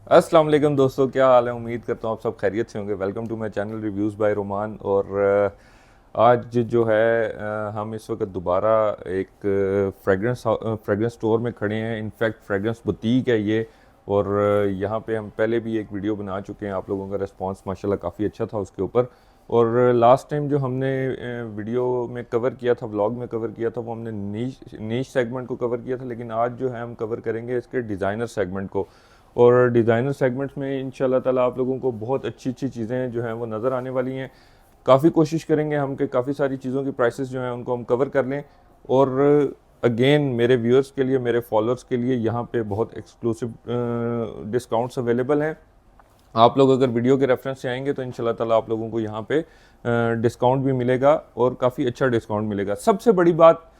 अस्सलाम वालेकुम दोस्तों, क्या हाल है। उम्मीद करता हूँ आप सब खैरियत से होंगे। Welcome to my channel reviews by Roman. और आज जो है हम इस वक्त दोबारा एक फ्रेगरेंस स्टोर में खड़े हैं। इनफैक्ट फ्रेगरेंस बुटीक है ये। और यहाँ पे हम पहले भी एक वीडियो बना चुके हैं। आप लोगों का रिस्पांस माशाल्लाह काफ़ी अच्छा था उसके ऊपर। और लास्ट टाइम जो हमने वीडियो में कवर किया था, व्लॉग में कवर किया था, वो हमने नीश सेगमेंट को कवर किया था। लेकिन आज जो है हम कवर करेंगे इसके डिज़ाइनर सेगमेंट को। और डिज़ाइनर सेगमेंट्स में इंशाल्लाह ताला आप लोगों को बहुत अच्छी अच्छी चीज़ें जो हैं वो नज़र आने वाली हैं। काफ़ी कोशिश करेंगे हम कि काफ़ी सारी चीज़ों की प्राइसेस जो हैं उनको हम कवर कर लें। और अगेन मेरे व्यूअर्स के लिए, मेरे फॉलोअर्स के लिए यहाँ पे बहुत एक्सक्लूसिव डिस्काउंट्स अवेलेबल हैं। आप लोग अगर वीडियो के रेफरेंस से आएंगे तो इंशाल्लाह ताला आप लोगों को यहाँ पे डिस्काउंट भी मिलेगा और काफ़ी अच्छा डिस्काउंट मिलेगा। सबसे बड़ी बात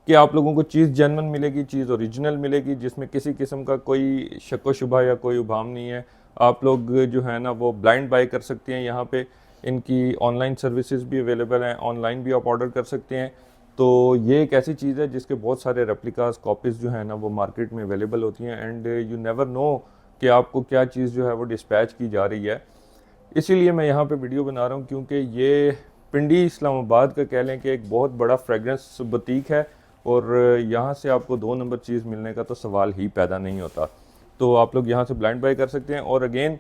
कि आप लोगों को चीज़ जेन्युइन मिलेगी, चीज़ ओरिजिनल मिलेगी, जिसमें किसी किस्म का कोई शक व शुबा या कोई उभाम नहीं है। आप लोग जो है ना वो ब्लाइंड बाय कर सकते हैं। यहाँ पे इनकी ऑनलाइन सर्विसेज भी अवेलेबल हैं, ऑनलाइन भी आप ऑर्डर कर सकते हैं। तो ये एक ऐसी चीज़ है जिसके बहुत सारे रेप्लिकास, कॉपीज़ जो है ना वो मार्केट में अवेलेबल होती हैं। एंड यू नेवर नो कि आपको क्या चीज़ जो है वो डिस्पैच की जा रही है। इसीलिए मैं यहाँ पे वीडियो बना रहा हूँ, क्योंकि ये पिंडी इस्लामाबाद का कह लें कि एक बहुत बड़ा फ्रेगरेंस बुटीक है। और यहाँ से आपको 2 नंबर चीज़ मिलने का तो सवाल ही पैदा नहीं होता। तो आप लोग यहाँ से ब्लाइंड बाय कर सकते हैं। और अगेन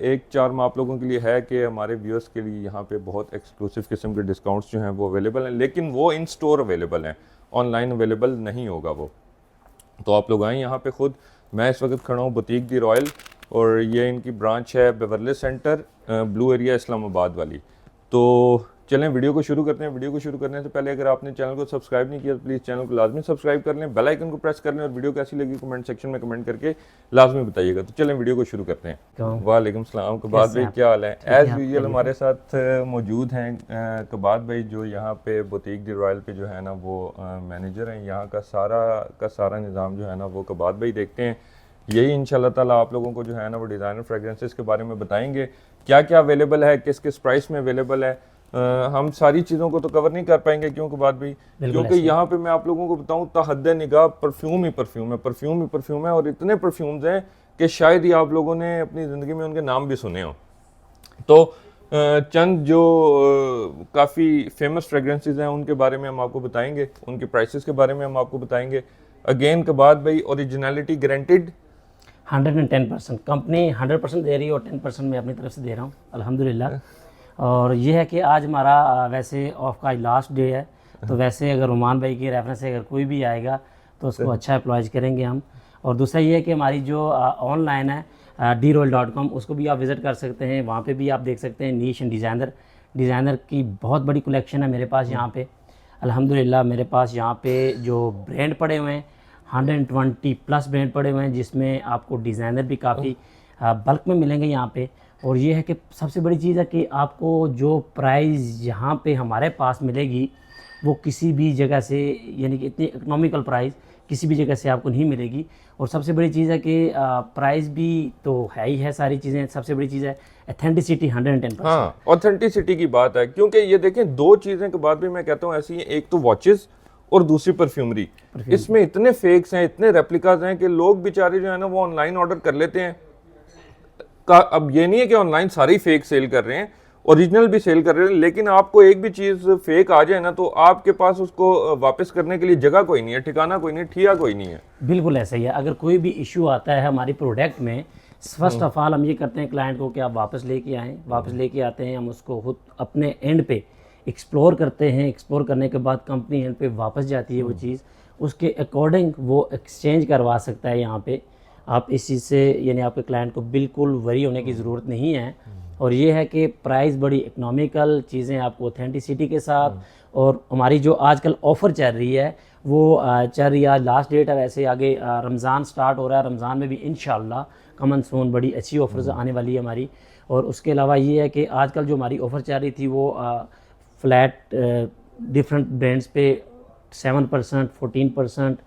एक चार्म आप लोगों के लिए है कि हमारे व्यूअर्स के लिए यहाँ पे बहुत एक्सक्लूसिव किस्म के डिस्काउंट्स जो हैं वो अवेलेबल हैं। लेकिन वो इन स्टोर अवेलेबल हैं, ऑनलाइन अवेलेबल नहीं होगा वो। तो आप लोग आएँ यहाँ पे खुद। मैं इस वक्त खड़ा हूँ बुटीक दी रॉयल, और ये इनकी ब्रांच है Beverly centre, blue area, Islamabad वाली। तो चलें वीडियो को शुरू करते हैं। वीडियो को शुरू करने से पहले अगर आपने चैनल को सब्सक्राइब नहीं किया तो प्लीज़ चैनल को लाजमी सब्सक्राइब कर लें, बेल आइकन को प्रेस कर लें, और वीडियो कैसी लगी कमेंट सेक्शन में कमेंट करके लाजमी बताइएगा। तो चलें वीडियो को शुरू करते हैं। वालेकुम सलाम कबाद भाई, क्या हाल है। एज़ यूजुअल हमारे साथ मौजूद हैं कबाद भाई, जो यहाँ पे बुटीक दी रॉयल पे जो है ना वो मैनेजर हैं। यहाँ का सारा निज़ाम जो है ना वो कबाद भाई देखते हैं। यही इंशाल्लाह ताला आप लोगों को जो है ना वो डिज़ाइनर फ्रेगरेंसेस के बारे में बताएंगे, क्या क्या अवेलेबल है, किस किस प्राइस में अवेलेबल है। हम सारी चीज़ों को तो कवर नहीं कर पाएंगे, क्योंकि बात भी, क्योंकि यहाँ पे मैं आप लोगों को बताऊँ तहद्दे निगाह परफ्यूम ही परफ्यूम है, परफ्यूम ही परफ्यूम है। और इतने परफ्यूम्स हैं कि शायद ही आप लोगों ने अपनी ज़िंदगी में उनके नाम भी सुने हों। तो चंद जो काफ़ी फेमस फ्रेगरेंसेस हैं उनके बारे में हम आपको बताएंगे, उनके प्राइसेस के बारे में हम आपको बताएंगे। अगेन कबाद भाई, ओरिजिनलिटी गारंटेड 110%। कंपनी 100% दे रही है और 10% मैं अपनी तरफ से दे रहा हूँ अल्हम्दुलिल्लाह। और ये है कि आज हमारा वैसे ऑफ का लास्ट डे है, तो वैसे अगर रोमान भाई की रेफरेंस से अगर कोई भी आएगा तो उसको अच्छा अप्लॉज करेंगे हम। और दूसरा ये है कि हमारी जो ऑनलाइन है drol.com, उसको भी आप विज़िट कर सकते हैं। वहाँ पे भी आप देख सकते हैं नीश एंड डिज़ाइनर की बहुत बड़ी कलेक्शन है मेरे पास यहाँ पे अल्हम्दुलिल्लाह। मेरे पास यहाँ पे जो ब्रांड पड़े हुए हैं 120+ ब्रांड पड़े हुए हैं, जिसमें आपको डिज़ाइनर भी काफ़ी बल्क में मिलेंगे यहाँ पे। और ये है कि सबसे बड़ी चीज़ है कि आपको जो प्राइस यहाँ पे हमारे पास मिलेगी वो किसी भी जगह से, यानी कि इतनी इकोनॉमिकल प्राइस किसी भी जगह से आपको नहीं मिलेगी। और सबसे बड़ी चीज़ है कि प्राइस भी तो है ही है, सारी चीज़ें। सबसे बड़ी चीज़ है ऑथेंटिसिटी 110%। हाँ, ऑथेंटिसिटी की बात है, क्योंकि ये देखें दो चीज़ें के बाद भी मैं कहता हूँ ऐसी हैं, एक तो वॉचेस और दूसरी परफ्यूमरी। इसमें इतने फेक्स हैं, इतने रेप्लिकाज हैं कि लोग बेचारे जो है ना वो ऑनलाइन ऑर्डर कर लेते हैं। अब ये नहीं है कि ऑनलाइन सारी फेक सेल कर रहे हैं, ओरिजिनल भी सेल कर रहे हैं। लेकिन आपको एक भी चीज़ फेक आ जाए ना तो आपके पास उसको वापस करने के लिए जगह कोई नहीं है, ठिकाना कोई नहीं, ठिया कोई नहीं है। बिल्कुल ऐसा ही है। अगर कोई भी इशू आता है हमारी प्रोडक्ट में, फर्स्ट ऑफ ऑल हम ये करते हैं क्लाइंट को कि आप वापस लेके आएँ। वापस लेके आते हैं, हम उसको खुद अपने एंड पे एक्सप्लोर करते हैं। एक्सप्लोर करने के बाद कंपनी एंड पे वापस जाती है वो चीज़, उसके अकॉर्डिंग वो एक्सचेंज करवा सकता है यहाँ पे। आप इस चीज़ से, यानी आपके क्लाइंट को बिल्कुल वरी होने की ज़रूरत नहीं है। और ये है कि प्राइस बड़ी इकनॉमिकल चीज़ें आपको ऑथेंटिसिटी के साथ। और हमारी जो आजकल ऑफ़र चल रही है वो चल रही है, आज लास्ट डेट है। वैसे आगे रमज़ान स्टार्ट हो रहा है, रमज़ान में भी इंशाल्लाह कमन सून बड़ी अच्छी ऑफ़र्स आने वाली है हमारी। और उसके अलावा ये है कि आजकल जो हमारी ऑफ़र चल रही थी वो फ्लैट डिफरेंट ब्रांड्स पे 7%, 14%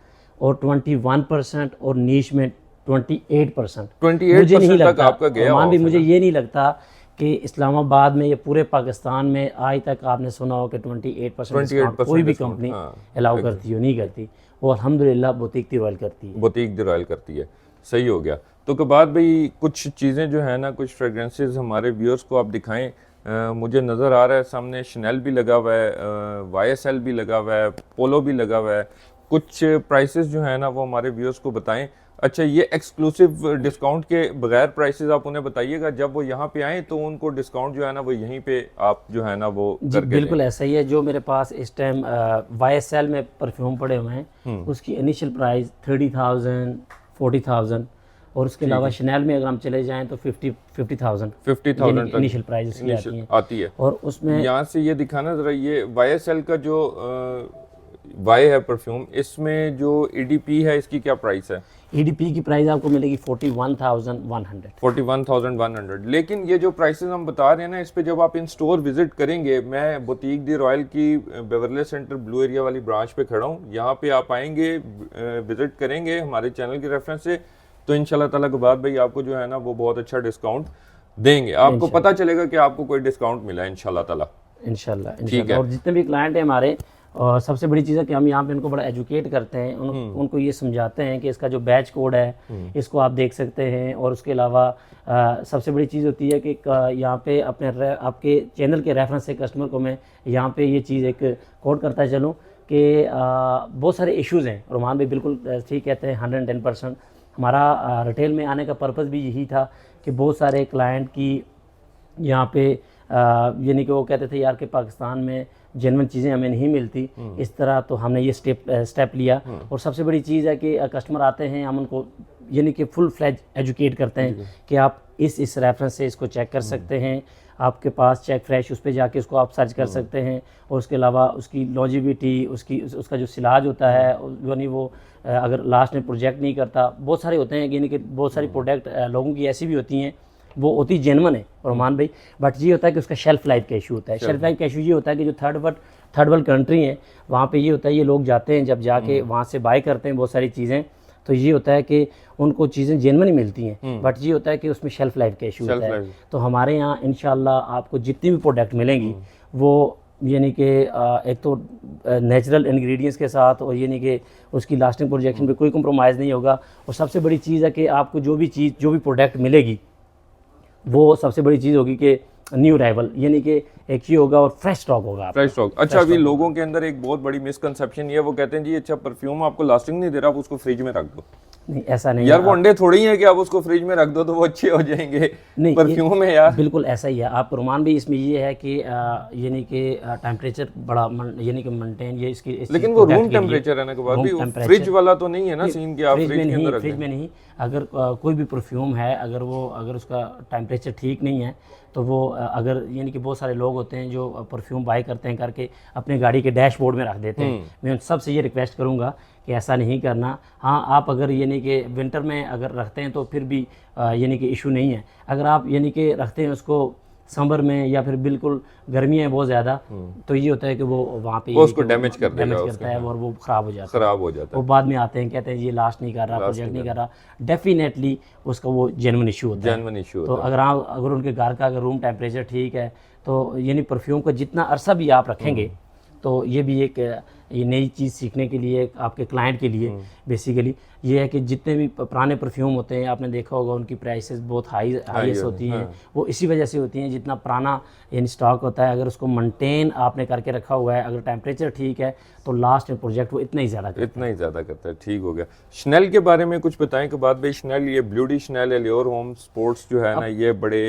और 21%, और नीश में 28%। मुझे नहीं लगता आपका गया मान भी, मुझे ये नहीं लगता कि इस्लामाबाद में, ये पूरे पाकिस्तान में आज तक आपने सुना हो कि 28% कोई भी कंपनी अलाउ करती हो, नहीं करती। वो अल्हम्दुलिल्लाह बुटीक दी रॉयल करती है। बुटीक दी रॉयल करती है। सही हो गया। तो के बाद भाई कुछ चीज़ें जो है ना, कुछ फ्रेगरेंसेस हमारे व्यूअर्स को आप दिखाएं। मुझे नज़र आ रहा है सामने शनेल भी लगा हुआ है, YSL भी लगा हुआ है, पोलो भी लगा हुआ है। कुछ प्राइसेस जो है ना वो हमारे व्यूअर्स को बताएं। अच्छा, ये एक्सक्लूसिव डिस्काउंट के बगैर प्राइसेस आप उन्हें बताइएगा, जब वो यहाँ पे आएँ तो उनको डिस्काउंट जो है ना वो यहीं पे आप जो है ना वो जी करके बिल्कुल ऐसा ही है। जो मेरे पास इस टाइम YSL में परफ्यूम पड़े हुए हैं, उसकी इनिशियल प्राइस 30,000 40,000, और उसके अलावा शनेल में अगर हम चले जाएं तो 50,000 50,000 इनिशियल प्राइस उसकी आती है। आती है। और उसमें यहाँ से ये दिखाना जरा, ये YSL का जो Y है परफ्यूम, इसमें जो EDP है इसकी क्या प्राइस है? EDP की प्राइस आपको मिलेगी 41,100। 41,100। लेकिन ये जो प्राइसेस हम बता रहे हैं ना, इस पे जब आप इन स्टोर विजिट करेंगे, मैं बुटीक दी रॉयल की बेवरले सेंटर ब्लू एरिया वाली ब्रांच पे खड़ा हूँ, यहाँ पे आप आएंगे, विजिट करेंगे हमारे चैनल के रेफरेंस से, तो इंशाल्लाह ताला के बाद भाई आपको जो है ना वो बहुत अच्छा डिस्काउंट देंगे। आपको पता चलेगा कि आपको कोई डिस्काउंट मिला है इंशाल्लाह ताला। इंशाल्लाह। और जितने भी क्लाइंट हैं हमारे, और सबसे बड़ी चीज़ है कि हम यहाँ पे इनको बड़ा एजुकेट करते हैं, उनको ये समझाते हैं कि इसका जो बैच कोड है इसको आप देख सकते हैं। और उसके अलावा सबसे बड़ी चीज़ होती है कि यहाँ पे आपके चैनल के रेफरेंस से कस्टमर को मैं यहाँ पे ये चीज़ एक कोड करता चलूँ कि बहुत सारे इश्यूज़ हैं। रोमान भाई बिल्कुल ठीक कहते हैं, 110%। हमारा रिटेल में आने का पर्पज़ भी यही था कि बहुत सारे क्लाइंट की यहाँ पे यानी कि वो कहते थे यार कि पाकिस्तान में जेन्युइन चीज़ें हमें नहीं मिलती इस तरह, तो हमने ये स्टेप लिया। और सबसे बड़ी चीज़ है कि कस्टमर आते हैं, हम उनको यानी कि फुल फ्लैज एजुकेट करते हैं कि आप इस रेफरेंस से इसको चेक कर सकते हैं, आपके पास चेक फ्रेश उस पर जाके उसको आप सर्च कर सकते हैं। और उसके अलावा उसकी लॉन्जेविटी, उसका जो सिलाज होता है, यानी वो अगर लास्ट में प्रोजेक्ट नहीं करता, बहुत सारे होते हैं, यानी कि बहुत सारी प्रोडक्ट लोगों की ऐसी भी होती हैं वो होती जेन्युइन है रोमान भाई, बट ये होता है कि उसका शेल्फ लाइफ का इशू होता है। शेल्फ लाइफ का इशू ये होता है कि जो थर्ड वर्ल्ड कंट्री हैं वहाँ पे ये होता है, ये लोग जाते हैं, जब जाके वहाँ से बाय करते हैं बहुत सारी चीज़ें, तो ये होता है कि उनको चीज़ें जेन्युइन ही मिलती हैं, बट ये होता है कि उसमें शेल्फ लाइफ का इशू होता है। तो हमारे यहाँ इंशाल्लाह आपको जितनी भी प्रोडक्ट मिलेंगी वो यानी कि एक तो नेचुरल इंग्रेडिएंट्स के साथ, और यानी कि उसकी लास्टिंग प्रोजेक्शन पे कोई कंप्रोमाइज़ नहीं होगा। और सबसे बड़ी चीज़ है कि आपको जो भी प्रोडक्ट मिलेगी वो सबसे बड़ी चीज़ होगी कि न्यू अराइवल, यानी कि एक ही होगा और फ्रेश स्टॉक होगा। Fresh stock. अच्छा, अभी लोगों के अंदर एक बहुत बड़ी मिसकंसेप्शन ये है, वो कहते हैं जी अच्छा परफ्यूम आपको लास्टिंग नहीं दे रहा, आप उसको फ्रिज में रख दो। नहीं, ऐसा नहीं यार, वो अंडे थोड़ी है कि आप उसको फ्रिज में रख दो तो वो अच्छे हो जाएंगे। नहीं, परफ्यूम है यार, बिल्कुल ऐसा ही है। आप रोमान भी इसमें ये है कि यानी कि टेम्परेचर बड़ा यानी कि मेंटेन ये इसकी, लेकिन वो रूम टेम्परेचर रहने के बाद भी फ्रिज वाला तो नहीं है ना सीन कि आप फ्रिज के अंदर रख दें। फ्रिज में नहीं। अगर कोई भी परफ्यूम है, अगर उसका टेम्परेचर ठीक नहीं है तो वो अगर यानी कि बहुत सारे लोग होते हैं जो परफ्यूम बाय करते हैं करके अपने गाड़ी के डैशबोर्ड में रख देते हैं। मैं उन सबसे ये रिक्वेस्ट करूँगा कि ऐसा नहीं करना। हाँ, आप अगर यानी कि विंटर में अगर रखते हैं तो फिर भी यानी कि इशू नहीं है। अगर आप यानी कि रखते हैं उसको समर में या फिर बिल्कुल गर्मियाँ हैं बहुत ज़्यादा, तो ये होता है कि वो वहाँ पे उसको डैमेज करता है और वो ख़राब हो जाता है। वो बाद में आते हैं, कहते हैं ये लास्ट नहीं कर रहा, प्रोजेक्ट नहीं कर रहा। डेफिनेटली उसका वो जेन्युइन इशू होता है। तो अगर उनके घर का अगर रूम टेम्परेचर ठीक है तो यानी परफ्यूम का जितना अरसा भी आप रखेंगे, तो ये भी एक ये नई चीज़ सीखने के लिए आपके क्लाइंट के लिए बेसिकली ये है कि जितने भी पुराने परफ्यूम होते हैं आपने देखा होगा उनकी प्राइसेस बहुत हाईएस्ट होती हैं। वो इसी वजह से होती हैं, जितना पुराना यानी स्टॉक होता है, अगर उसको मेंटेन आपने करके रखा हुआ है, अगर टेम्परेचर ठीक है, तो लास्ट में प्रोजेक्ट वो इतना ही ज़्यादा करता है। ठीक हो गया। शनेल के बारे में कुछ बताएं कि बाद में शनेल, ये bleu de Chanel, Allure Homme sports जो है ना, ये बड़े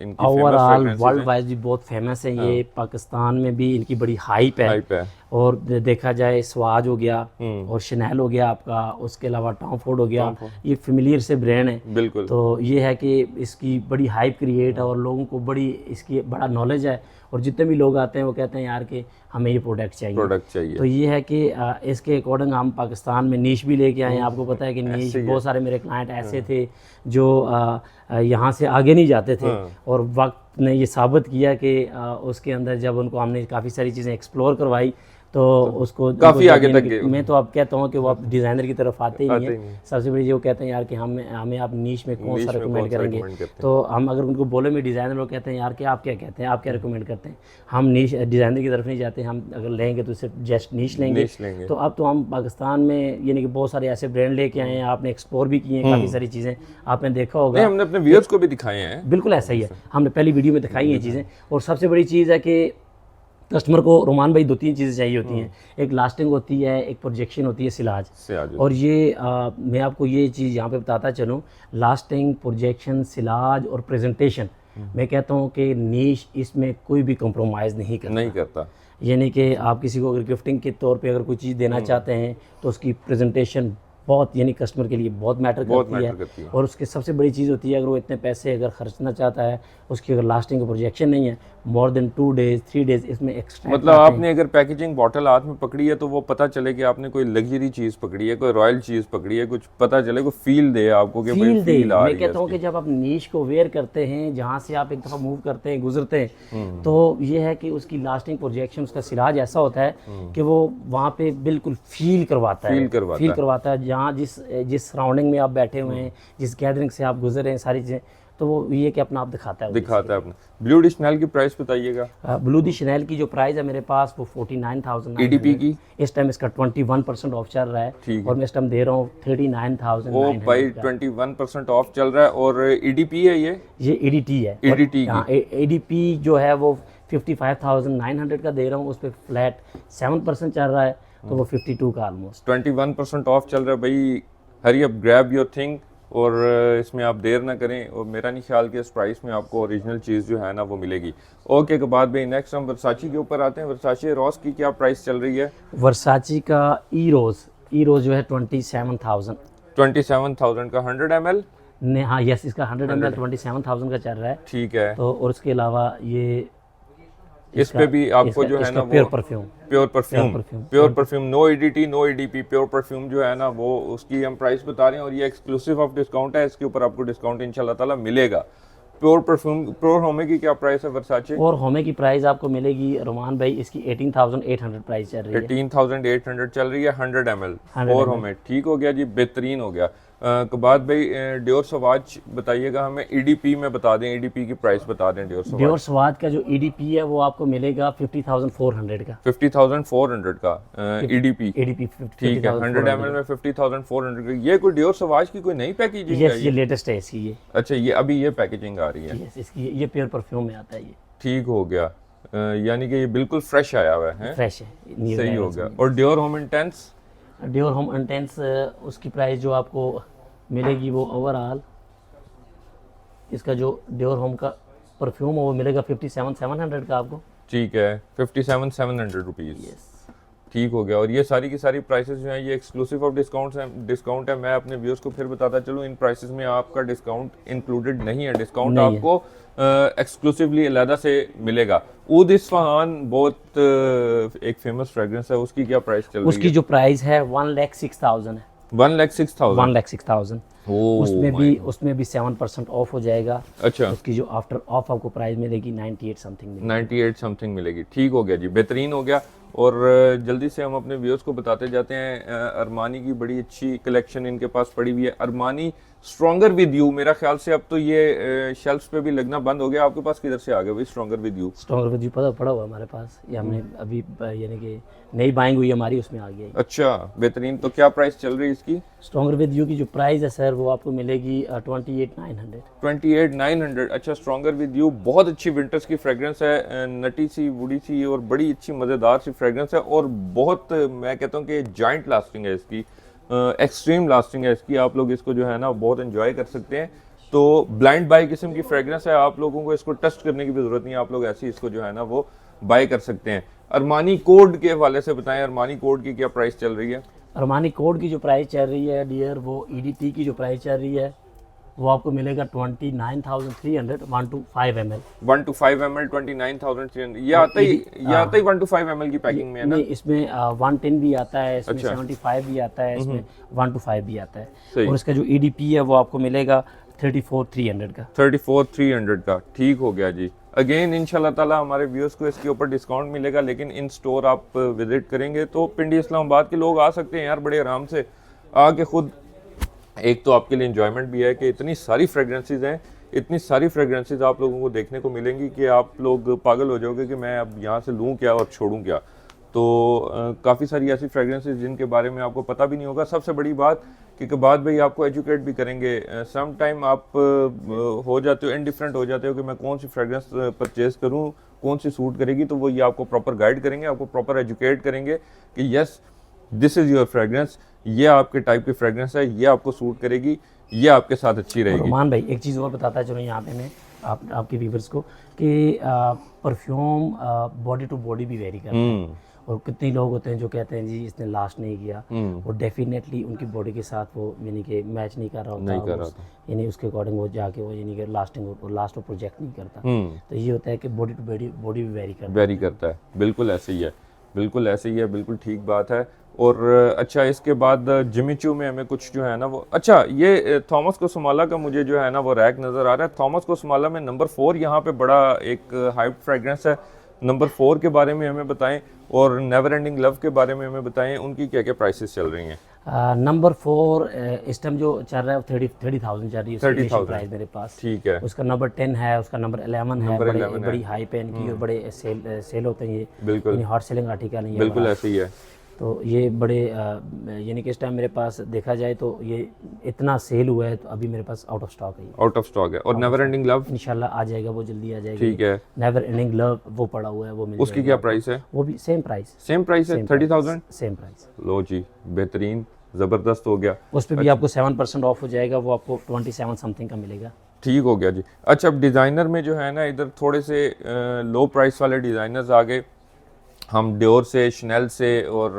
इनकी ओवरऑल वर्ल्ड वाइज भी बहुत फेमस है। ये पाकिस्तान में भी इनकी बड़ी हाइप है। और देखा जाए स्वाज हो गया और शनेल हो गया आपका, उसके अलावा टॉम फोर्ड हो गया, ये फेमिलियर से ब्रांड है। बिल्कुल। तो ये है कि इसकी बड़ी हाइप क्रिएट है और लोगों को इसकी बड़ा नॉलेज है, और जितने भी लोग आते हैं वो कहते हैं यार कि हमें ये प्रोडक्ट चाहिए। तो ये है कि इसके अकॉर्डिंग हम पाकिस्तान में नीश भी लेके आए हैं। आपको पता है कि नीश बहुत सारे मेरे क्लाइंट ऐसे थे जो यहाँ से आगे नहीं जाते थे, और वक्त ने ये साबित किया कि उसके अंदर जब उनको हमने काफ़ी सारी चीज़ें एक्सप्लोर करवाई तो उसको काफी आगे तक गए। मैं तो अब कहता हूँ कि वो आप डिज़ाइनर की तरफ आते ही नहीं है। सबसे बड़ी वो कहते हैं यार कि हमें आप नीश में कौन सा रिकमेंड करेंगे, तो हम अगर उनको बोले में डिज़ाइनर, लोग कहते हैं यार कि आप क्या कहते हैं, आप क्या रिकमेंड करते हैं। हम नीश डिज़ाइनर की तरफ नहीं जाते, हम अगर लेंगे तो सिर्फ जस्ट नीश लेंगे। तो अब तो हम पाकिस्तान में यानी कि बहुत सारे ऐसे ब्रांड लेके आए हैं, आपने एक्सप्लोर भी किए हैं काफ़ी सारी चीज़ें, आपने देखा होगा। हमने अपने व्यूअर्स को भी दिखाए हैं, बिल्कुल ऐसा ही है, हमने पहली वीडियो में दिखाई हैं चीज़ें। और सबसे बड़ी चीज़ है कि कस्टमर को रोमान भाई 2-3 चीज़ें चाहिए होती हैं, एक लास्टिंग होती है, एक प्रोजेक्शन होती है, सिलाज। और ये मैं आपको ये चीज़ यहाँ पे बताता चलूँ, लास्टिंग, प्रोजेक्शन, सिलाज और प्रेजेंटेशन, मैं कहता हूँ कि नीश इसमें कोई भी कंप्रोमाइज़ नहीं करता। यानी कि आप किसी को अगर गिफ्टिंग के तौर पे अगर कोई चीज़ देना चाहते हैं तो उसकी प्रेजेंटेशन बहुत यानी कस्टमर के लिए बहुत मैटर करती है। और उसकी सबसे बड़ी चीज़ होती है, अगर वो इतने पैसे अगर खर्चना चाहता है, उसकी अगर लास्टिंग का प्रोजेक्शन नहीं है, मोर देन 2 डेज 3 डेज इसमें एक्स्ट्रा, मतलब आपने अगर पैकेजिंग बॉटल हाथ में पकड़ी है तो वो पता चले कि आपने कोई लग्जरी चीज़ पकड़ी है, कोई रॉयल चीज़ पकड़ी है, कुछ पता चले, को फील दे आपको कि फील दे। मैं कहता हूँ कि जब आप नीश को वेयर करते हैं, जहाँ से आप एक दफ़ा मूव करते हैं, गुजरते हैं, तो ये है कि उसकी लास्टिंग प्रोजेक्शन, उसका सिलाज ऐसा होता है कि वो वहाँ पे बिल्कुल फील करवाता है जहाँ जिस सराउंडिंग में आप बैठे हुए हैं, जिस गैदरिंग से आप गुजर रहे हैं, सारी चीज़ें, तो वो ये कि अपना आप दिखाता है अपना। ब्लू डी शनेल की प्राइस बताइएगा। ब्लू डी शनेल की जो प्राइस है मेरे पास वो 49,000। EDP की इस टाइम इसका 21% ऑफ चल रहा है, और मैं इस टाइम दे रहा हूँ 39,000। ओ भाई 21% ऑफ चल रहा है। और EDP है, ये EDT है। EDP जो है वो 55,900 का दे रहा हूँ, उस पर फ्लैट 7% चल रहा है, तो वो 52 का ऑलमोस्ट 21% ऑफ चल रहा है भाई। Hurry up, grab your thing, और इसमें आप देर ना करें। और मेरा नहीं ख्याल कि इस प्राइस में आपको ओरिजिनल चीज़ जो है ना वो मिलेगी। ओके के बाद भाई नेक्स्ट हम वर्साची के ऊपर आते हैं। वर्साची रोज की क्या प्राइस चल रही है? वर्साची का ई रोज जो है 27,000 का 100 ml ने, हाँ यस, इसका 100 ml 27,000 का चल रहा है। ठीक है। तो और उसके अलावा ये इस पे भी आपको जो है ना वो pure perfume, no EDT no EDP, pure perfume जो है ना वो उसकी हम प्राइस बता रहे हैं, और ये एक्सक्लूसिव ऑफ डिस्काउंट है, इसके ऊपर आपको डिस्काउंट इंशाल्लाह ताला मिलेगा। प्योर परफ्यूम, प्योर होमे की क्या प्राइस है वर्साचे? और होमे की प्राइस आपको मिलेगी रोमान भाई, इसकी 18,800 प्राइस चल रही है। 18,800 चल रही है 100 ml प्योर होमे। ठीक हो गया जी, बेहतरीन हो गया। के बाद भाई डियोर सवाज बताइएगा हमें। EDP में बता दें, EDP की प्राइस बता दें। डियोर सवाज का जो EDP है वो आपको मिलेगा 50,400 का। 50,400 का EDP। ठीक है, 100 ml में 50,400 का। ये कोई डियोर सवाज की कोई नई पैकेजिंग है? ये लेटेस्ट है इसकी ये। अच्छा, ये अभी ये पैकेजिंग आ रही है। इसकी ये प्योर परफ्यूम में आता है ये। ठीक हो गया, यानी कि ये बिल्कुल फ्रेश आया हुआ है। फ्रेश है, सही हो गया। और Dior home intense? Dior home intense उसकी प्राइस जो आपको मिलेगी वो ओवरऑल, इसका जो डियोर होम का परफ्यूम है वो मिलेगा 57,700 का आपको। ठीक है, 57,700 रुपीज़। ठीक हो गया। और ये सारी की सारी प्राइसेस जो हैं ये एक्सक्लूसिव ऑफ डिस्काउंट है। मैं अपने व्यूअर्स को फिर बताता चलूँ, इन प्राइसेस में आपका डिस्काउंट इंक्लूडेड नहीं है। डिस्काउंट आपको एक्सक्लूसिवली अलहदा से मिलेगा। ऊद इस्फहान बहुत एक फेमस फ्रेग्रेंस है, उसकी क्या प्राइस चल रही है? उसकी जो प्राइस है 1,06,000 है। 1,06,000। उसमें भी 7% ऑफ हो जाएगा। अच्छा, उसकी जो आफ्टर ऑफ आपको प्राइस मिलेगी 98 समथिंग मिलेगी। ठीक हो गया जी, बेहतरीन हो गया। और जल्दी से हम अपने व्यूअर्स को बताते जाते हैं, अरमानी की बड़ी अच्छी कलेक्शन इनके पास पड़ी हुई है। अरमानी स्ट्रॉन्गर विद यू, मेरा ख्याल से अब तो ये शेल्फ्स पे भी लगना बंद हो गया। आपके पास किधर से आ गया भाई स्ट्रॉन्गर विद यू? पड़ा हुआ हमारे पास, ये हमने अभी यानी कि नई बाइंग हुई हमारी, उसमें आ गया। अच्छा, बेहतरीन। तो क्या प्राइस चल रही है इसकी? स्ट्रॉन्गर विद यू की जो प्राइस है सर वो आपको मिलेगी 28,900। 28,900। अच्छा, स्ट्रॉन्गर विद यू बहुत अच्छी विंटर्स की फ्रेग्रेंस है, नटी सी, वुडी सी, और बड़ी अच्छी मज़ेदार सी फ्रेग्रेंस है। और बहुत, मैं कहता हूँ कि जॉइंट लास्टिंग है इसकी, एक्सट्रीम लास्टिंग है इसकी। आप लोग इसको जो है ना बहुत एंजॉय कर सकते हैं। तो ब्लाइंड बाय किस्म की फ्रेग्रेंस है, आप लोगों को इसको टेस्ट करने की भी ज़रूरत नहीं है, आप लोग ऐसे ही इसको जो है ना वो बाय कर सकते हैं। अरमानी कोड के हवाले से बताएं, अरमानी कोड की क्या प्राइस चल रही है? अरमानी कोड की जो प्राइस चल रही है डियर, वो EDT की जो प्राइस चल रही है वो आपको मिलेगा 29,300 1 to 5 ml। 1 to 5 ml 29,300। ये आता ही 1 to 5 ml की पैकिंग में है ना? नहीं, इसमें 110 भी आता है, इसमें 75 भी आता है, इसमें 1 to 5 भी आता है। और इसका जो EDP है वो आपको मिलेगा 34,300 का। 34,300 का, ठीक हो गया जी। अगेन इंशाल्लाह ताला हमारे व्यूअर्स को इसके ऊपर डिस्काउंट मिलेगा, लेकिन इन स्टोर आप विजिट करेंगे तो पिंडी इस्लामाबाद के लोग आ सकते हैं यार बड़े आराम से आके खुद। एक तो आपके लिए इंजॉयमेंट भी है कि इतनी सारी फ्रेगरेंसेस हैं, इतनी सारी फ्रेगरेंसेस आप लोगों को देखने को मिलेंगी कि आप लोग पागल हो जाओगे कि मैं अब यहाँ से लूँ क्या और छोड़ूँ क्या। तो काफ़ी सारी ऐसी फ्रेगरेंसेस जिनके बारे में आपको पता भी नहीं होगा। सबसे बड़ी बात कि बाद भाई आपको एजुकेट भी करेंगे। सम टाइम आप हो जाते हो इनडिफरेंट हो जाते हो कि मैं कौन सी फ्रेगरेंस परचेज करूँ, कौन सी सूट करेगी, तो वो ये आपको प्रॉपर गाइड करेंगे, आपको प्रॉपर एजुकेट करेंगे कि yes this is your fragrance, ये आपके टाइप की फ्रेगरेंस है, ये आपको सूट करेगी, ये आपके साथ अच्छी रहेगी। रोमान भाई एक चीज़ और बताता चलो यहाँ पे मैं आपके व्यूवर्स को कि परफ्यूम बॉडी टू बॉडी भी वेरी करता है, और कितने लोग होते हैं जो कहते हैं जी इसने लास्ट नहीं किया, और डेफिनेटली उनकी बॉडी के साथ वो यानी कि मैच नहीं कर रहा होता, यानी उसके अकॉर्डिंग वो जाके वो यानी कि लास्ट और प्रोजेक्ट नहीं करता। तो ये होता है कि बॉडी टू बॉडी भी वेरी करता है। बिल्कुल ऐसे ही है, बिल्कुल ऐसे ही है, बिल्कुल ठीक बात है। और अच्छा इसके बाद जिमी चू में हमें कुछ जो है ना वो, अच्छा ये थॉमस कोसमाला का मुझे जो है ना वो रैक नज़र आ रहा है। थॉमस कोसमाला में नंबर 4 यहाँ पे बड़ा एक हाइप फ्रेगरेंस है। नंबर 4 के बारे में हमें बताएं और नेवर एंडिंग लव के बारे में हमें बताएं, उनकी क्या क्या प्राइसेस चल रही हैं। नंबर 4 इस टाइम जो चल रहा है 30,000 चल रही है, 30,000 प्राइस मेरे पास। ठीक है। उसका नंबर 10 है, उसका नंबर 11 है, बड़ी हाई पेन की और बड़े सेल होते हैं ये, बिल्कुल हॉट सेलिंग आर्टिकल नहीं है, बिल्कुल ऐसे ही है। तो ये बड़े यानी कि इस टाइम मेरे पास देखा जाए तो ये इतना सेल हुआ है तो अभी मेरे पास आउट ऑफ स्टॉक है, आउट ऑफ स्टॉक है। और नेवर एंडिंग लव इंशाल्लाह आ जाएगा, वो जल्दी आ जाएगा। ठीक है। नेवर एंडिंग लव वो पड़ा हुआ है, वो मिल उसकी क्या प्राइस है? वो भी सेम प्राइस है 30,000 सेम प्राइस। लो जी बेहतरीन, ज़बरदस्त हो गया। उस पर भी आपको 7% ऑफ हो जाएगा, वो आपको 27 समथिंग का मिलेगा। ठीक हो गया जी। अच्छा अब डिज़ाइनर में जो है ना इधर थोड़े से लो प्राइस वाले डिज़ाइनर्स आ गए। हम डियोर से, शनेल से और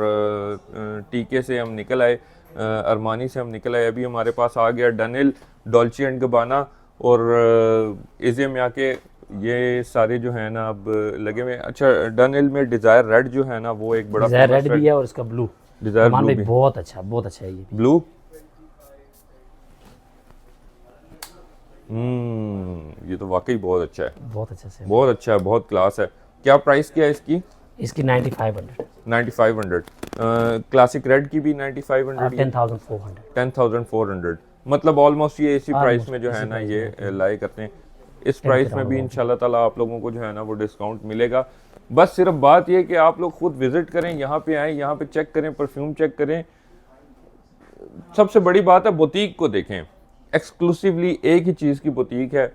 टीके से हम निकल आए, अरमानी से हम निकल आए। अभी हमारे पास आ गया डनेल, डॉल्चे एंड गबाना और इज़े में आके ये सारे जो है ना अब लगे हुए। अच्छा डनेल में डिज़ायर रेड जो है ना वो एक बड़ा डिज़ायर रेड भी है, और इसका ब्लू डिज़ायर ब्लू भी बहुत अच्छा है। ये ब्लू ये तो वाकई बहुत अच्छा है, बहुत अच्छा से, बहुत अच्छा है, बहुत क्लास है। क्या प्राइस क्या है इसकी? इसकी 9500 क्लासिक रेड की भी 9500 10,400 मतलब ऑलमोस्ट ये इसी प्राइस में जो है ना ये लाई करते हैं। इस प्राइस में भी इंशाल्लाह ताला आप लोगों को जो है ना वो डिस्काउंट मिलेगा। बस सिर्फ बात ये कि आप लोग खुद विजिट करें, यहाँ पे आएँ, यहाँ पे चेक करें, परफ्यूम चेक करें। सबसे बड़ी बात है बुटीक को देखें, एक्सक्लूसिवली एक ही चीज़ की बुटीक है,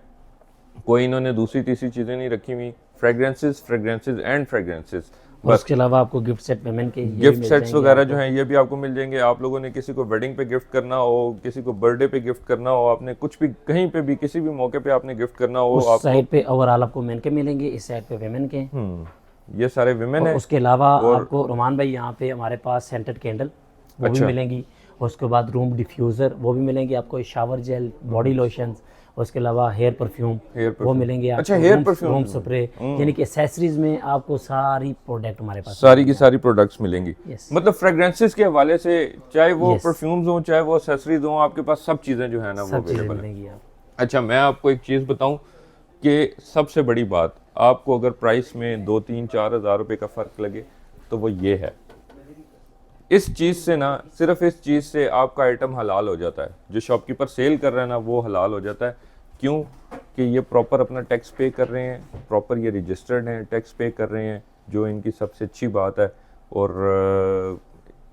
कोई इन्होंने दूसरी तीसरी चीज़ें नहीं रखी हुई। Fragrances and fragrances. उसके अलावा आपको गिफ्ट सेट पेमेंट के गिफ्ट सेट्स वगैरह जो हैं ये भी आपको मिल जाएंगे। आप लोगों ने किसी को वेडिंग पे गिफ्ट करना हो, किसी को बर्थडे पे गिफ्ट करना हो, आपने कुछ भी कहीं पे भी किसी भी मौके पे आपने गिफ्ट करना हो, उस साइड पे ओवरऑल आपको मेन के मिलेंगे, इस साइड पे विमेन के। ये सारे विमेन है। उसके अलावा आपको रोमान भाई यहाँ पे हमारे पास सेंटेड कैंडल वो भी मिलेंगी, उसके बाद रूम डिफ्यूज़र वो भी मिलेंगे आपको, शावर जेल, बॉडी लोशन, उसके अलावा हेयर परफ्यूम वो मिलेंगे आपको। अच्छा हेयर परफ्यूम, रूम स्प्रे, यानी कि एक्सेसरीज में आपको सारी प्रोडक्ट हमारे पास सारी की सारी प्रोडक्ट्स मिलेंगी। मतलब फ्रेगरेंसेस के हवाले से चाहे वो परफ्यूम्स हो चाहे वो एक्सेसरीज हो, आपके पास सब चीज़ें जो है ना वो अवेलेबल है। अच्छा मैं आपको एक चीज़ बताऊं कि सबसे बड़ी बात, आपको अगर प्राइस में 2-3-4 हज़ार रुपये का फ़र्क लगे तो वो ये है, इस चीज़ से ना, सिर्फ इस चीज़ से आपका आइटम हलाल हो जाता है। जो शॉपकीपर सेल कर रहा है ना वो हलाल हो जाता है। क्यों? कि ये प्रॉपर अपना टैक्स पे कर रहे हैं, प्रॉपर ये रजिस्टर्ड हैं, टैक्स पे कर रहे हैं, जो इनकी सबसे अच्छी बात है। और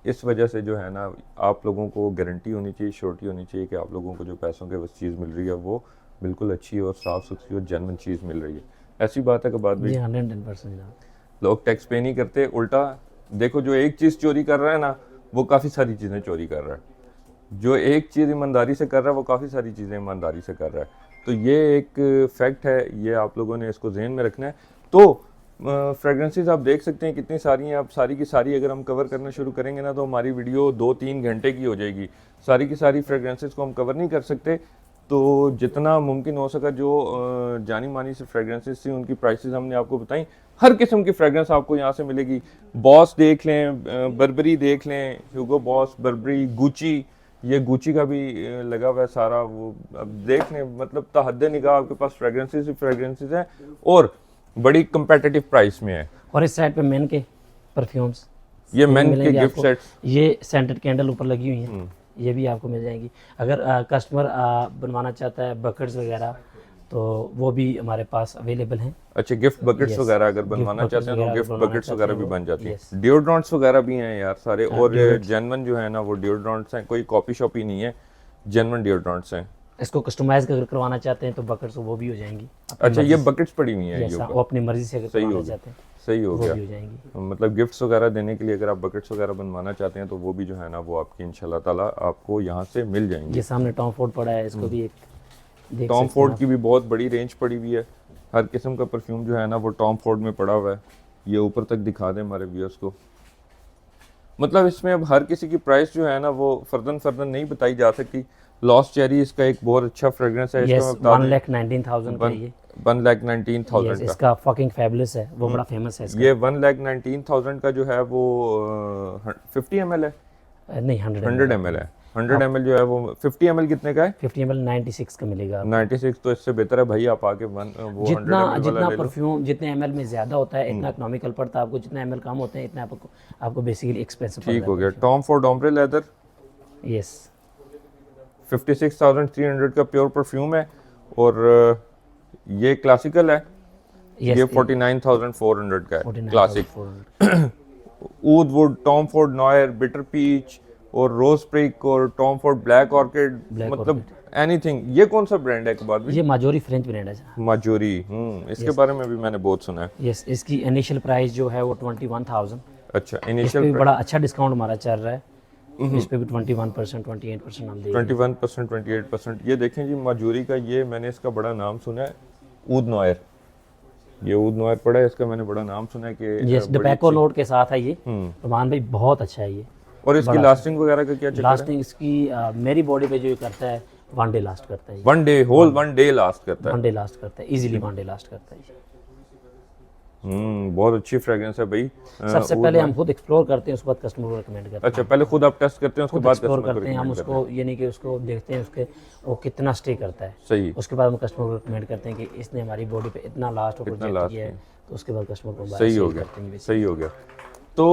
इस वजह से जो है ना आप लोगों को गारंटी होनी चाहिए, श्योरिटी होनी चाहिए कि आप लोगों को जो पैसों के बस चीज़ मिल रही है वो बिल्कुल अच्छी और साफ़ सुथरी और जेन्युइन चीज़ मिल रही है। ऐसी बात है कि बात भी 110% लोग टैक्स पे नहीं करते, उल्टा देखो जो एक चीज़ चोरी कर रहा है ना वो काफ़ी सारी चीज़ें चोरी कर रहा है, जो एक चीज़ ईमानदारी से कर रहा है वो काफ़ी सारी चीज़ें ईमानदारी से कर रहा है। तो ये एक फैक्ट है, ये आप लोगों ने इसको ज़हन में रखना है। तो फ्रेगरेंसेस आप देख सकते हैं कितनी सारी हैं। आप सारी की सारी अगर हम कवर करना शुरू करेंगे ना तो हमारी वीडियो 2-3 घंटे की हो जाएगी। सारी की सारी फ्रेगरेंसेस को हम कवर नहीं कर सकते। तो जितना मुमकिन हो सका जो जानी मानी से फ्रेगरेंसेस थी उनकी प्राइसेस हमने आपको बताई। हर किस्म की फ्रेगरेंस आपको यहाँ से मिलेगी। बॉस देख लें, बर्बरी देख लें, ह्यूगो बॉस, बर्बरी, गुची, ये गुची का भी लगा हुआ है सारा। वो अब देखने मतलब तहद्दे निगाह आपके पास फ्रेग्रेंसेस ही फ्रेग्रेंसेस हैं और बड़ी कंपेटिटिव प्राइस में है। और इस साइड पे मेन के परफ्यूम्स, ये मेन के मिलेंगे गिफ्ट आपको। सेट्स, ये सेंटेड कैंडल ऊपर लगी हुई हैं, ये भी आपको मिल जाएंगी। अगर कस्टमर बनवाना चाहता है बकेट्स वगैरह तो वो भी हमारे पास अवेलेबल हैं। अच्छा गिफ्ट बकेट्स Yes, वगैरह अगर gift बनवाना buckets चाहते हैं तो वगैरह गिफ्ट बनवाना बकेट्स चाहते वगैरह हैं भी वो, बन जाती हैं। yes। डिओड्रेंट्स वगैरह भी हैं यार सारे, और deodorants। जेन्युइन जो है ना वो डिओड्रेंट्स हैं, कोई कॉपी शॉपी नहीं है, जेन्युइन डिओड्रेंट्स हैं। इसको कस्टमाइज अगर करवाना चाहते हैं तो बकेट्स वो भी हो जाएंगी। अच्छा ये बकेट्स पड़ी हुई हैं Yes, ये हाँ, ऊपर, वो अपनी मर्जी से अगर सही करवाना हो गया, चाहते हैं सही हो वो गया। भी हो जाएंगी। मतलब गिफ्ट्स वगैरह देने के लिए अगर आप बकेट्स वगैरह बनवाना चाहते हैं तो वो भी जो है ना वो आपकी इंशाल्लाह ताला आपको यहाँ से मिल जाएंगे। ये सामने टॉम फोर्ड पड़ा है, इसको भी एक देख टॉम सकते फोर्ड हैं की भी बहुत बड़ी रेंज पड़ी हुई है, हर किस्म का परफ्यूम जो है ना वो टॉम फोर्ड में पड़ा हुआ है। ये ऊपर तक दिखा दें हमारे व्यूअर्स को। मतलब इसमें अब हर किसी की प्राइस जो है ना वो फर्दन नहीं बताई जा सकती। लॉस्ट चेरी इसका एक बहुत अच्छा फ्रेग्रेंस है, आप। इसका यस, मैं बता दूं 1,19,000 का ये। 1,19,000 Yes, का। इसका फकिंग फैबुलस है, वो बड़ा फेमस है इसका। ये 1,19,000 का जो है वो 50 ml है, नहीं 100 100 ml है। 100 ml जो है वो 50 ml कितने का है? 50 ml 96 का मिलेगा आपको। 96। तो इससे बेहतर है भाई आप आके वो 100 जितना ml वाला जितना ले लो। परफ्यूम जितने ml में ज़्यादा होता है इतना इकोनॉमिकल पड़ता है आपको, जितना ml कम होते हैं इतना आपको बेसिकली एक्सपेंसिव ठीक हो गया। Tom Ford ombre leather yes 56,300 का प्योर परफ्यूम है, और ये क्लासिकल है, ये 49,400 का है classic. Oud wood, Tom Ford noir, bitter peach और रोज प्रिक और टॉम फोर्ड ब्लैक ऑर्किड, मतलब एनीथिंग। ये कौन सा ब्रांड है एक बार भी? ये माजोरी फ्रेंच ब्रांड है। माजोरी, इसके बारे में भी मैंने बहुत सुना है। यस, इसकी इनिशियल प्राइस जो है वो 21,000। अच्छा इस पे इनिशियल भी बड़ा अच्छा डिस्काउंट हमारा चल रहा है, इस पे भी 21% 28% हम दे रहे हैं। 21% 28%। ये देखें जी माजोरी का, ये मैंने इसका बड़ा नाम सुना है, ऊद नॉयर। ये ऊद नॉयर पड़ा है, इसका मैंने बड़ा नाम सुना है कि यस टबैको नोट के साथ है ये। रोमान भाई बहुत अच्छा है ये। और इसकी लास्टिंग वगैरह का क्या चक्कर है? लास्टिंग इसकी मेरी बॉडी पे जो ये करता है 1 डे लास्ट करता है ये। 1 डे, होल 1 डे लास्ट करता है। 1 डे लास्ट करता है इजीली, 1 डे लास्ट करता है ये। बहुत अच्छी फ्रेग्रेंस है भाई। सबसे पहले हम खुद एक्सप्लोर करते हैं, उसके बाद कस्टमर को रिकमेंड करते हैं। अच्छा पहले खुद आप टेस्ट करते हैं उसके खुद बाद एक्सप्लोर कस्टमर को करते हैं हम recommend करते उसको, ये नहीं कि उसको देखते हैं उसके वो कितना स्टे करता है, हैं। सही, उसके बाद हम कस्टमर को रिकमेंड करते हैं कि इसने हमारी बॉडी पे इतना लास्ट और प्रोजेक्ट last किया है, तो उसके बाद कस्टमर को सही हो गया, करते हैं। सही हो गया। तो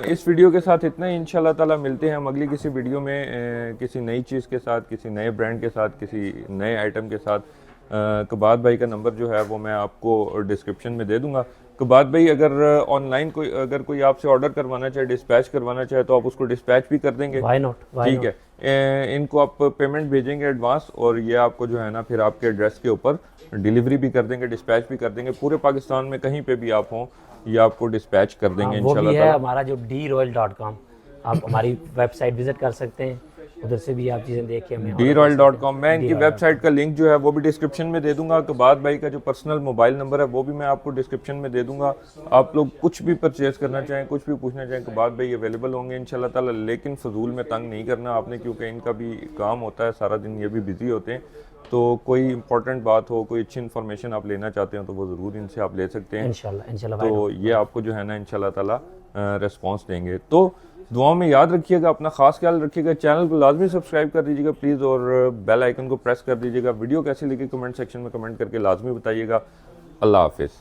इस वीडियो के साथ इतना ही। इंशाल्लाह ताला मिलते हैं हम अगली किसी वीडियो में किसी नई चीज़ के साथ, किसी नए ब्रांड के साथ, किसी नए आइटम के साथ। कबात भाई का नंबर जो है वो मैं आपको डिस्क्रिप्शन में दे दूंगा। कबात भाई अगर ऑनलाइन अगर कोई आपसे ऑर्डर करवाना चाहे, डिस्पैच करवाना चाहे तो आप उसको डिस्पैच भी कर देंगे? व्हाई नॉट, ठीक है। इनको आप पेमेंट भेजेंगे एडवांस, और ये आपको जो है ना फिर आपके एड्रेस के ऊपर डिलीवरी भी कर देंगे, डिस्पैच भी कर देंगे। पूरे पाकिस्तान में कहीं पे भी आप हों ये आपको डिस्पैच कर देंगे वो भी इंशाल्लाह है ताला। हमारा जो droyal.com, आप हमारी वेबसाइट विजिट कर सकते हैं, उधर से भी आप चीज़ें देख के हमें droyal.com। मैं इनकी वेबसाइट का लिंक जो है वो भी डिस्क्रिप्शन में दे दूंगा। कबात भाई का जो पर्सनल मोबाइल नंबर है वो भी मैं आपको डिस्क्रिप्शन में दे दूंगा। आप लोग कुछ भी परचेज करना चाहें, कुछ भी पूछना चाहें, कबात भाई अवेलेबल होंगे इंशाल्लाह ताला। लेकिन फजूल में तंग नहीं करना आपने, क्योंकि इनका भी काम होता है सारा दिन, ये भी बिजी होते हैं। तो कोई इंपॉर्टेंट बात हो, कोई अच्छी इन्फॉर्मेशन आप लेना चाहते हो तो वो ज़रूर इनसे आप ले सकते हैं इंशाल्लाह। तो ये आपको जो है ना इंशाल्लाह ताला रिस्पॉन्स देंगे। तो दुआओं में याद रखिएगा, अपना खास ख्याल रखिएगा। चैनल को लाजमी सब्सक्राइब कर दीजिएगा प्लीज़, और बेल आइकन को प्रेस कर दीजिएगा। वीडियो कैसी लगी कमेंट सेक्शन में कमेंट करके लाजमी बताइएगा। अल्लाह हाफिज़।